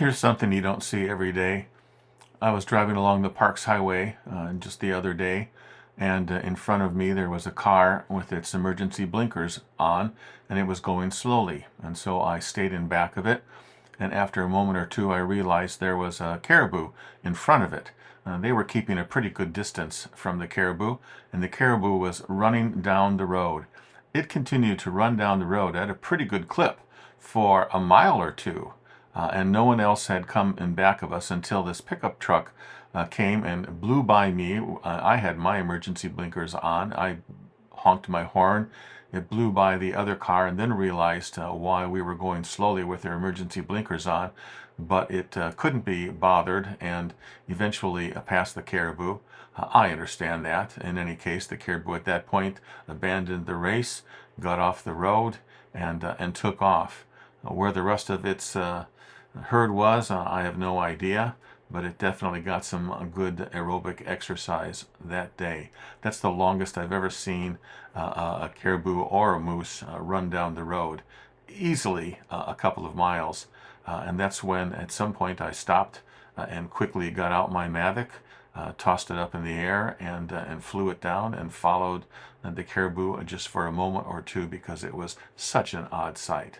Here's something you don't see every day. I was driving along the Parks Highway just the other day, and in front of me there was a car with its emergency blinkers on, and it was going slowly. And so I stayed in back of it, and after a moment or two I realized there was a caribou in front of it. They were keeping a pretty good distance from the caribou, and the caribou was running down the road. It continued to run down the road at a pretty good clip for a mile or two. And no one else had come in back of us until this pickup truck came and blew by me. I had my emergency blinkers on. I honked my horn. It blew by the other car and then realized why we were going slowly with our emergency blinkers on. But it couldn't be bothered and eventually passed the caribou. I understand that. In any case, the caribou at that point abandoned the race, got off the road, and took off. Where the rest of its herd was, I have no idea, but it definitely got some good aerobic exercise that day. That's the longest I've ever seen a caribou or a moose run down the road, easily a couple of miles. And that's when at some point I stopped and quickly got out my Mavic, tossed it up in the air, and flew it down and followed the caribou just for a moment or two because it was such an odd sight.